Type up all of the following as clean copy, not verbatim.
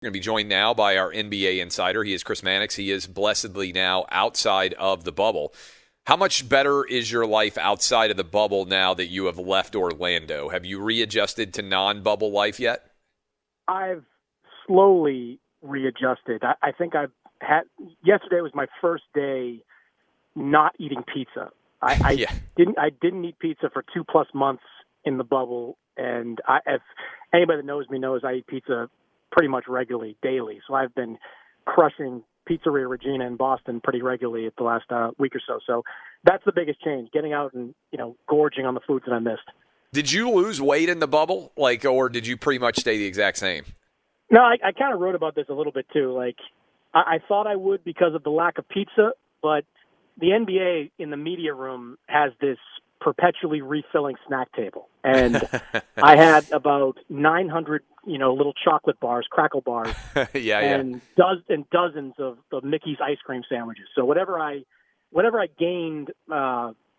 We're going to be joined now by our NBA insider. He is Chris Mannix. He is blessedly now outside of the bubble. How much better is your life outside of the bubble now that you have left Orlando? Have you readjusted to non-bubble life yet? I've slowly readjusted. I think I've had – yesterday was my first day not eating pizza. I didn't eat pizza for 2+ months in the bubble, and if anybody that knows me knows I eat pizza pretty much regularly, daily. So I've been crushing Pizzeria Regina in Boston pretty regularly at the last week or so. So that's the biggest change, getting out and, gorging on the foods that I missed. Did you lose weight in the bubble, or did you pretty much stay the exact same? No, I kind of wrote about this a little bit too. I thought I would because of the lack of pizza, but the NBA in the media room has this perpetually refilling snack table. And I had about 900, little chocolate bars, crackle bars, and dozens of Mickey's ice cream sandwiches. So whatever I gained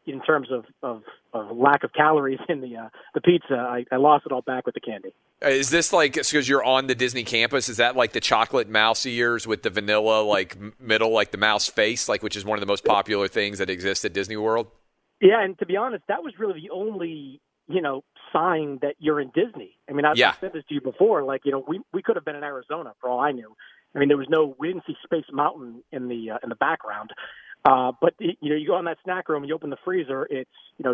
in terms of lack of calories in the pizza, I lost it all back with the candy. Is this because you're on the Disney campus, is that like the chocolate mouse ears with the vanilla middle, the mouse face, which is one of the most popular things that exists at Disney World? Yeah, and to be honest, that was really the only, sign that you're in Disney. I mean, I've said this to you before, we could have been in Arizona for all I knew. I mean, we didn't see Space Mountain in the background. But you go in that snack room, you open the freezer, it's,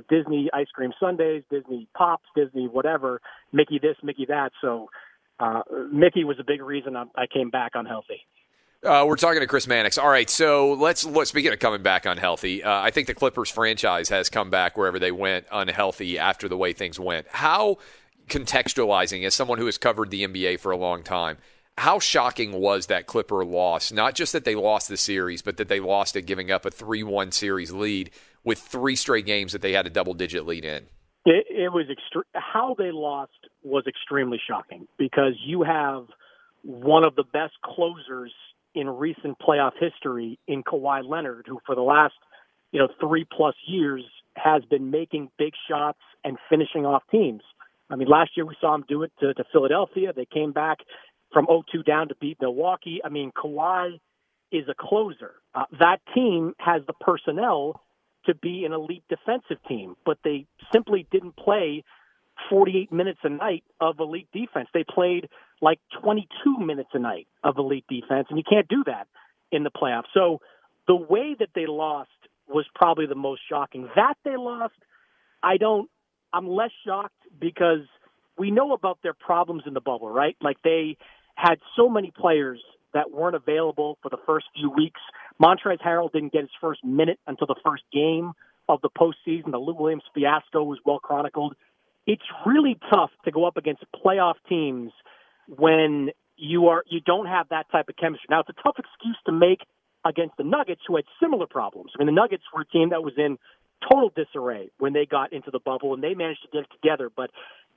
Disney ice cream sundaes, Disney Pops, Disney whatever, Mickey this, Mickey that. So Mickey was a big reason I came back unhealthy. We're talking to Chris Mannix. All right, so let's speaking of coming back unhealthy, I think the Clippers franchise has come back wherever they went unhealthy after the way things went. How, contextualizing, as someone who has covered the NBA for a long time, how shocking was that Clipper loss? Not just that they lost the series, but that they lost it giving up a 3-1 series lead with 3 straight games that they had a double-digit lead in. It was how they lost was extremely shocking because you have one of the best closers in recent playoff history in Kawhi Leonard, who for the last 3+ years has been making big shots and finishing off teams. I mean, last year we saw him do it to Philadelphia. They came back from 0-2 down to beat Milwaukee. I mean, Kawhi is a closer. That team has the personnel to be an elite defensive team, but they simply didn't play 48 minutes a night of elite defense. They played 22 minutes a night of elite defense, and you can't do that in the playoffs. So the way that they lost was probably the most shocking. That they lost, I'm less shocked because we know about their problems in the bubble, right? They had so many players that weren't available for the first few weeks. Montrezl Harrell didn't get his first minute until the first game of the postseason. The Lou Williams fiasco was well chronicled. It's really tough to go up against playoff teams when you don't have that type of chemistry. Now, it's a tough excuse to make against the Nuggets, who had similar problems. I mean, the Nuggets were a team that was in total disarray when they got into the bubble, and they managed to get it together. But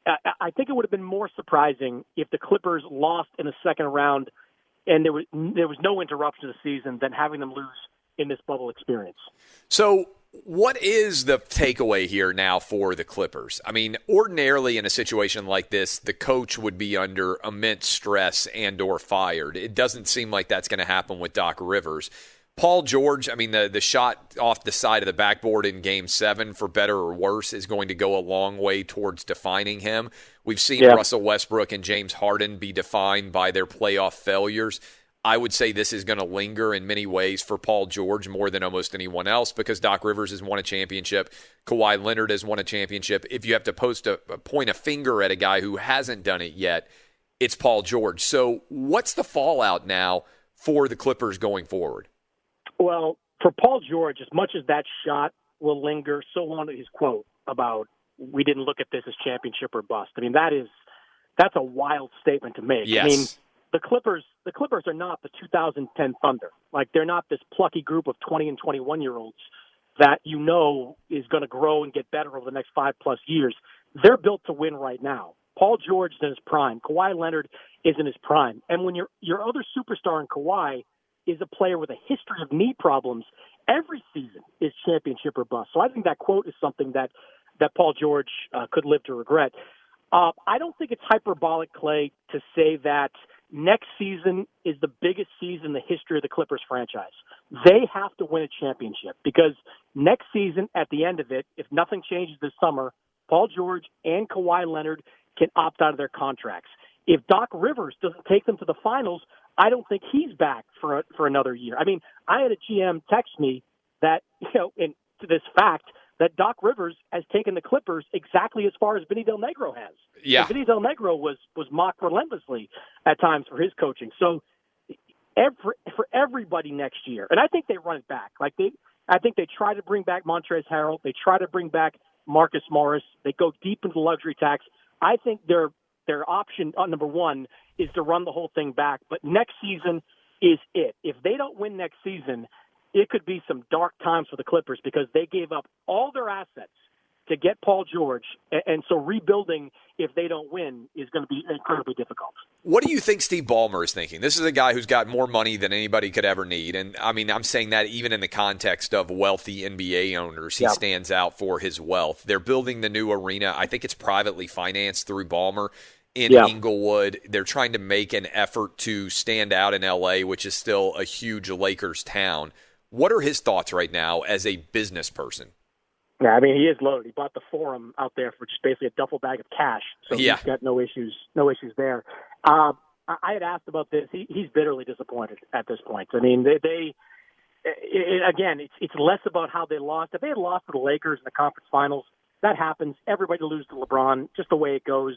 I think it would have been more surprising if the Clippers lost in the second round and there was no interruption to the season than having them lose in this bubble experience. So what is the takeaway here now for the Clippers? I mean, ordinarily in a situation like this, the coach would be under immense stress and or fired. It doesn't seem like that's going to happen with Doc Rivers. Paul George, I mean, the shot off the side of the backboard in Game 7, for better or worse, is going to go a long way towards defining him. We've seen Russell Westbrook and James Harden be defined by their playoff failures. I would say this is going to linger in many ways for Paul George more than almost anyone else because Doc Rivers has won a championship. Kawhi Leonard has won a championship. If you have to point a finger at a guy who hasn't done it yet, it's Paul George. So what's the fallout now for the Clippers going forward? Well, for Paul George, as much as that shot will linger, so long his quote about we didn't look at this as championship or bust. I mean, that's a wild statement to make. Yes. I mean, the Clippers are not the 2010 Thunder. They're not this plucky group of 20 and 21-year-olds that is going to grow and get better over the next 5+ years. They're built to win right now. Paul George is in his prime. Kawhi Leonard is in his prime. And when your other superstar in Kawhi is a player with a history of knee problems, every season is championship or bust. So I think that quote is something that Paul George could live to regret. I don't think it's hyperbolic, Clay, to say that next season is the biggest season in the history of the Clippers franchise. They have to win a championship because next season, at the end of it, if nothing changes this summer, Paul George and Kawhi Leonard can opt out of their contracts. If Doc Rivers doesn't take them to the finals, I don't think he's back for another year. I mean, I had a GM text me that, and to this fact, that Doc Rivers has taken the Clippers exactly as far as Vinny Del Negro has. Yeah. And Vinny Del Negro was mocked relentlessly at times for his coaching. So for everybody next year, and I think they run it back. I think they try to bring back Montrezl Harrell. They try to bring back Marcus Morris. They go deep into the luxury tax. I think their option, number one, is to run the whole thing back. But next season is it. If they don't win next season, it could be some dark times for the Clippers because they gave up all their assets to get Paul George. And so rebuilding, if they don't win, is going to be incredibly difficult. What do you think Steve Ballmer is thinking? This is a guy who's got more money than anybody could ever need. And, I mean, I'm saying that even in the context of wealthy NBA owners. He stands out for his wealth. They're building the new arena. I think it's privately financed through Ballmer in Inglewood. They're trying to make an effort to stand out in L.A., which is still a huge Lakers town. What are his thoughts right now as a business person? Yeah, I mean, he is loaded. He bought the Forum out there for just basically a duffel bag of cash, so he's got no issues there. I had asked about this. He's bitterly disappointed at this point. I mean, again, it's less about how they lost. If they had lost to the Lakers in the conference finals, that happens. Everybody loses to LeBron, just the way it goes.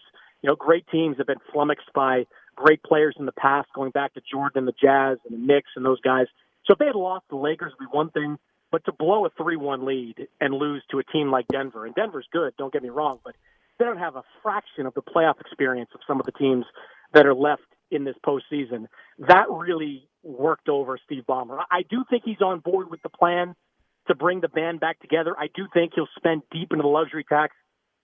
Great teams have been flummoxed by great players in the past, going back to Jordan and the Jazz and the Knicks and those guys. So if they had lost to the Lakers, it would be one thing. But to blow a 3-1 lead and lose to a team like Denver, and Denver's good, don't get me wrong, but they don't have a fraction of the playoff experience of some of the teams that are left in this postseason. That really worked over Steve Ballmer. I do think he's on board with the plan to bring the band back together. I do think he'll spend deep into the luxury tax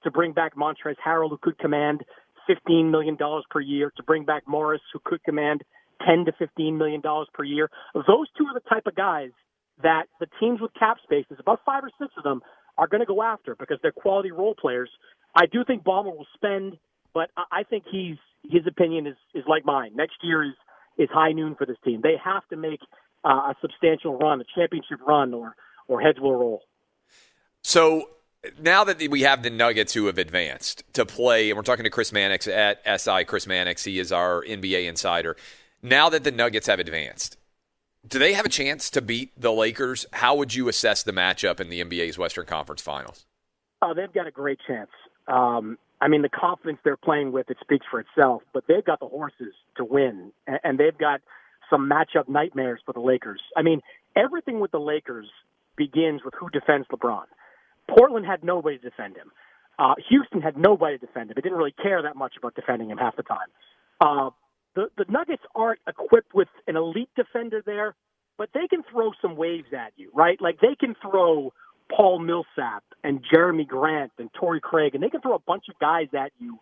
to bring back Montrezl Harrell, who could command $15 million per year, to bring back Morris, who could command $10 to $15 million per year. Those two are the type of guys that the teams with cap spaces, about 5 or 6 of them, are going to go after because they're quality role players. I do think Ballmer will spend, but I think his opinion is like mine. Next year is high noon for this team. They have to make a substantial run, a championship run, or heads will roll. So now that we have the Nuggets who have advanced to play, and we're talking to Chris Mannix at SI. Chris Mannix, he is our NBA insider. Now that the Nuggets have advanced, do they have a chance to beat the Lakers? How would you assess the matchup in the NBA's Western Conference Finals? Oh, they've got a great chance. I mean, the confidence they're playing with, it speaks for itself, but they've got the horses to win, and they've got some matchup nightmares for the Lakers. I mean, everything with the Lakers begins with who defends LeBron. Portland had nobody to defend him. Houston had nobody to defend him. It didn't really care that much about defending him half the time. The Nuggets aren't equipped with an elite defender there, but they can throw some waves at you, right? Like they can throw Paul Millsap and Jeremy Grant and Torrey Craig, and they can throw a bunch of guys at you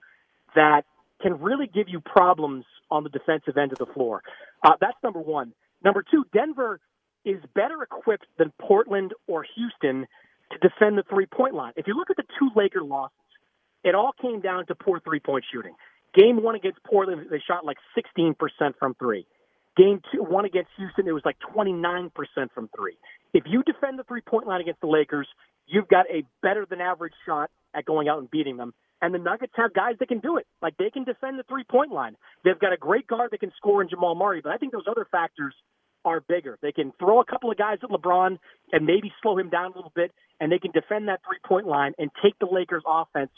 that can really give you problems on the defensive end of the floor. That's number one. Number two, Denver is better equipped than Portland or Houston to defend the three-point line. If you look at the 2 Laker losses, it all came down to poor three-point shooting. Game 1 against Portland, they shot like 16% from 3. Game 1 against Houston, it was like 29% from 3. If you defend the three-point line against the Lakers, you've got a better-than-average shot at going out and beating them. And the Nuggets have guys that can do it. Like, they can defend the three-point line. They've got a great guard that can score in Jamal Murray, but I think those other factors are bigger. They can throw a couple of guys at LeBron and maybe slow him down a little bit, and they can defend that three-point line and take the Lakers' offense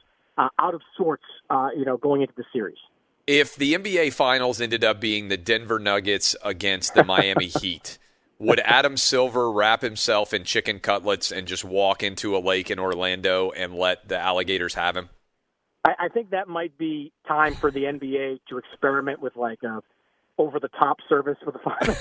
out of sorts, going into the series. If the NBA Finals ended up being the Denver Nuggets against the Miami Heat, would Adam Silver wrap himself in chicken cutlets and just walk into a lake in Orlando and let the alligators have him? I think that might be time for the NBA to experiment with like a over-the-top service for the finals.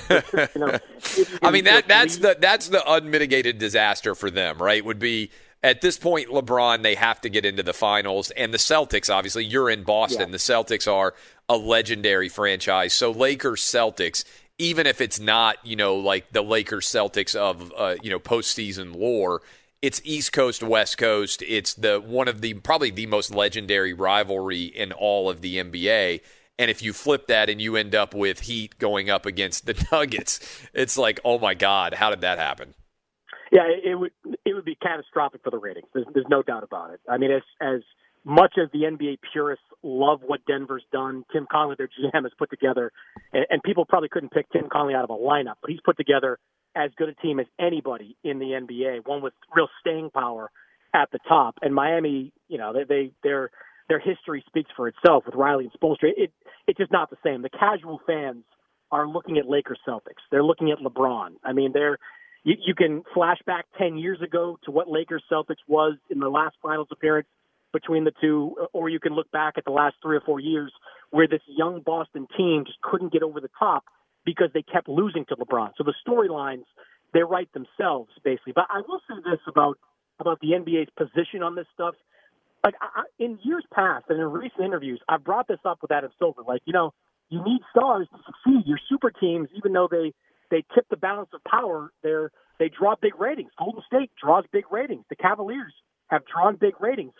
I mean, that's the unmitigated disaster for them, right? Would be at this point, LeBron, they have to get into the finals, and the Celtics, obviously, you're in Boston. Yeah. The Celtics are a legendary franchise. So Lakers Celtics, even if it's not, like the Lakers Celtics of postseason lore, it's East Coast, West Coast. It's probably the most legendary rivalry in all of the NBA. And if you flip that and you end up with Heat going up against the Nuggets, it's like, oh my God, how did that happen? Yeah, it would be catastrophic for the ratings. There's no doubt about it. I mean, as much as the NBA purists love what Denver's done, Tim Connelly, their GM, has put together, and people probably couldn't pick Tim Connelly out of a lineup, but he's put together as good a team as anybody in the NBA, one with real staying power at the top. And Miami, their history speaks for itself with Riley and Spoelstra. It's just not the same. The casual fans are looking at Lakers Celtics. They're looking at LeBron. I mean, you can flash back 10 years ago to what Lakers Celtics was in the last finals appearance between the two, or you can look back at the last 3 or 4 years where this young Boston team just couldn't get over the top because they kept losing to LeBron. So the storylines, they write themselves, basically. But I will say this about the NBA's position on this stuff. Like, in years past and in recent interviews, I've brought this up with Adam Silver. Like, you need stars to succeed. Your super teams, even though they tip the balance of power, they draw big ratings. Golden State draws big ratings. The Cavaliers have drawn big ratings.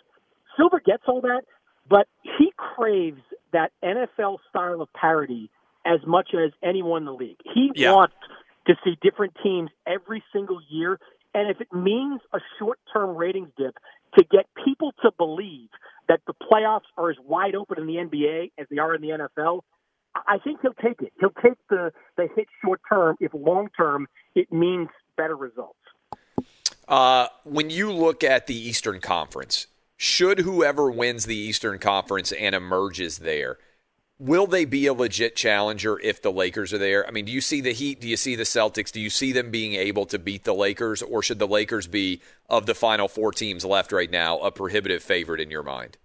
Silver gets all that, but he craves that NFL style of parity as much as anyone in the league. He wants to see different teams every single year, and if it means a short-term ratings dip to get people to believe that the playoffs are as wide open in the NBA as they are in the NFL, I think he'll take it. He'll take the hit short-term if long-term it means better results. When you look at the Eastern Conference, should whoever wins the Eastern Conference and emerges there, will they be a legit challenger if the Lakers are there? I mean, do you see the Heat? Do you see the Celtics? Do you see them being able to beat the Lakers? Or should the Lakers be, of the final 4 teams left right now, a prohibitive favorite in your mind?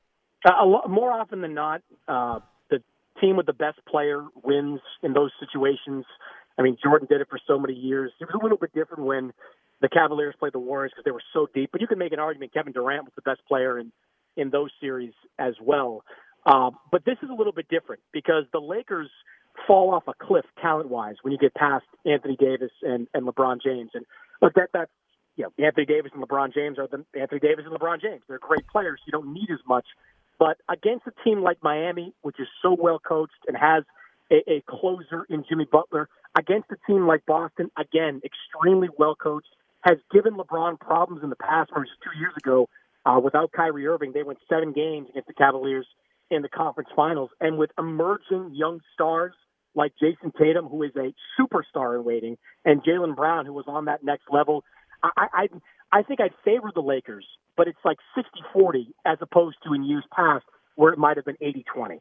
More often than not, the team with the best player wins in those situations. I mean, Jordan did it for so many years. It was a little bit different when the Cavaliers played the Warriors because they were so deep. But you can make an argument Kevin Durant was the best player in those series as well. But this is a little bit different because the Lakers fall off a cliff talent-wise when you get past Anthony Davis and LeBron James. And look, that's Anthony Davis and LeBron James are the Anthony Davis and LeBron James. They're great players. You don't need as much. But against a team like Miami, which is so well coached and has a closer in Jimmy Butler, against a team like Boston, again, extremely well coached, has given LeBron problems in the past. Whereas 2 years ago, without Kyrie Irving, they went 7 games against the Cavaliers in the conference finals. And with emerging young stars like Jason Tatum, who is a superstar in waiting, and Jaylen Brown, who was on that next level, I think I'd favor the Lakers, but it's like 60-40 as opposed to in years past where it might have been 80-20.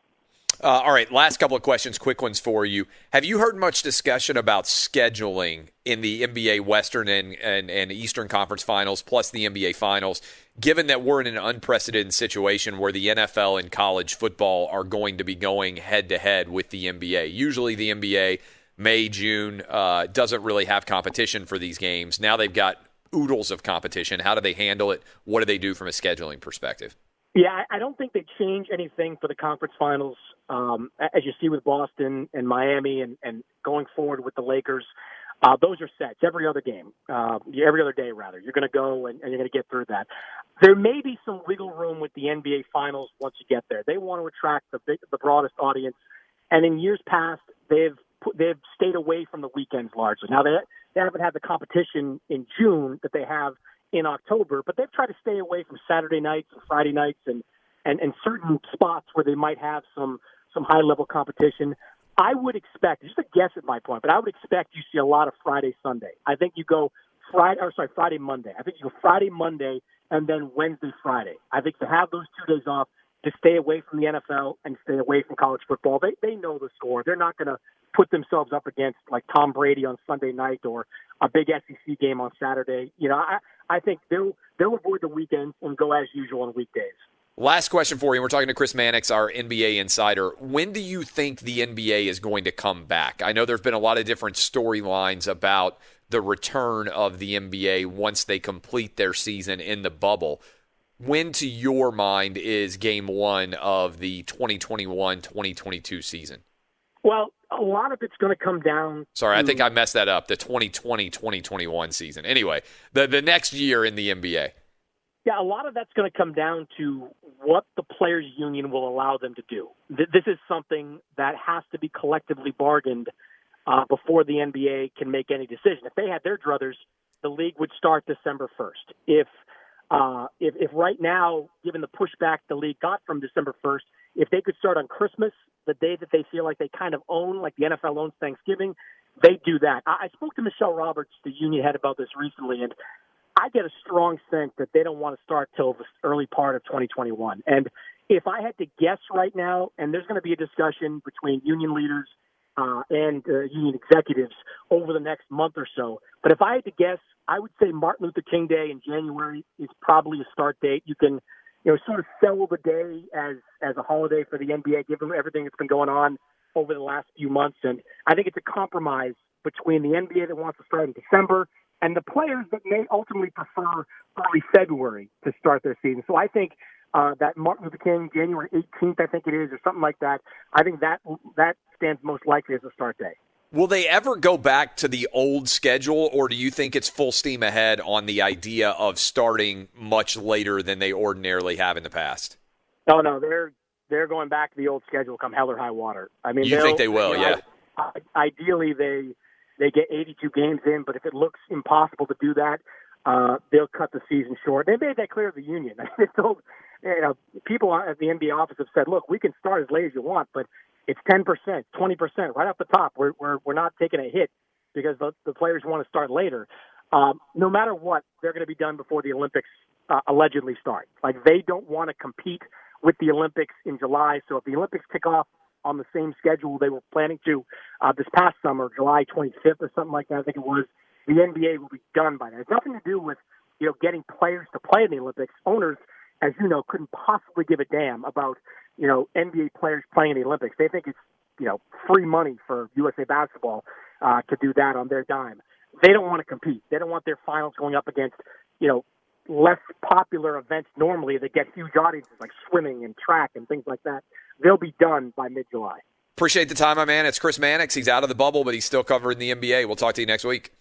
All right, last couple of questions, quick ones for you. Have you heard much discussion about scheduling in the NBA Western and Eastern Conference Finals plus the NBA Finals, given that we're in an unprecedented situation where the NFL and college football are going to be going head-to-head with the NBA? Usually the NBA, May, June, doesn't really have competition for these games. Now they've got oodles of competition. How do they handle it? What do they do from a scheduling perspective? Yeah, I don't think they change anything for the conference finals, as you see with Boston and Miami and going forward with the Lakers. Those are sets every other game, every other day, rather. You're going to go and you're going to get through that. There may be some wiggle room with the NBA finals once you get there. They want to attract the broadest audience. And in years past, they've stayed away from the weekends largely. Now, they haven't had the competition in June that they have in October, but they've tried to stay away from Saturday nights and Friday nights and certain spots where they might have some high-level competition. I would expect, just a guess at my point, but I would expect you see a lot of Friday, Sunday. I think you go Friday, Monday. I think you go Friday, Monday, and then Wednesday, Friday. I think to have those 2 days off to stay away from the NFL and stay away from college football, they know the score. They're not going to put themselves up against like Tom Brady on Sunday night or a big SEC game on Saturday. I think they'll avoid the weekends and go as usual on weekdays. Last question for you. We're talking to Chris Mannix, our NBA insider. When do you think the NBA is going to come back? I know there's been a lot of different storylines about the return of the NBA once they complete their season in the bubble. When, to your mind, is game one of the 2021-2022 season? Well, a lot of it's going to come down. Sorry, I think I messed that up. The 2020-2021 season. Anyway, the next year in the NBA. Yeah, a lot of that's going to come down to what the players' union will allow them to do. This is something that has to be collectively bargained before the NBA can make any decision. If they had their druthers, the league would start December 1st. If right now, given the pushback the league got from December 1st, if they could start on Christmas, the day that they feel like they kind of own, like the NFL owns Thanksgiving, they do that. I spoke to Michelle Roberts, the union head, about this recently, and I get a strong sense that they don't want to start till the early part of 2021. And if I had to guess right now, and there's going to be a discussion between union leaders and union executives over the next month or so, but if I had to guess, I would say Martin Luther King Day in January is probably a start date. You can, sort of sell the day as a holiday for the NBA, given everything that's been going on over the last few months. And I think it's a compromise between the NBA that wants to start in December and the players that may ultimately prefer early February to start their season. So I think that Martin Luther King, January 18th, I think it is, or something like that, I think that stands most likely as a start day. Will they ever go back to the old schedule, or do you think it's full steam ahead on the idea of starting much later than they ordinarily have in the past? No, they're going back to the old schedule come hell or high water. I mean, you think they will, yeah. Ideally, they get 82 games in, but if it looks impossible to do that, they'll cut the season short. They made that clear to the union. They told, people at the NBA office have said, look, we can start as late as you want, but it's 10%, 20% right off the top. We're not taking a hit because the players want to start later. No matter what, they're going to be done before the Olympics allegedly start. Like, they don't want to compete with the Olympics in July. So if the Olympics kick off on the same schedule they were planning to this past summer, July 25th or something like that, I think it was, the NBA will be done by that. It's nothing to do with, getting players to play in the Olympics. Owners, as you know, couldn't possibly give a damn about, NBA players playing in the Olympics. They think it's, free money for USA Basketball to do that on their dime. They don't want to compete. They don't want their finals going up against, less popular events normally that get huge audiences like swimming and track and things like that. They'll be done by mid-July. Appreciate the time, my man. It's Chris Mannix. He's out of the bubble, but he's still covering the NBA. We'll talk to you next week.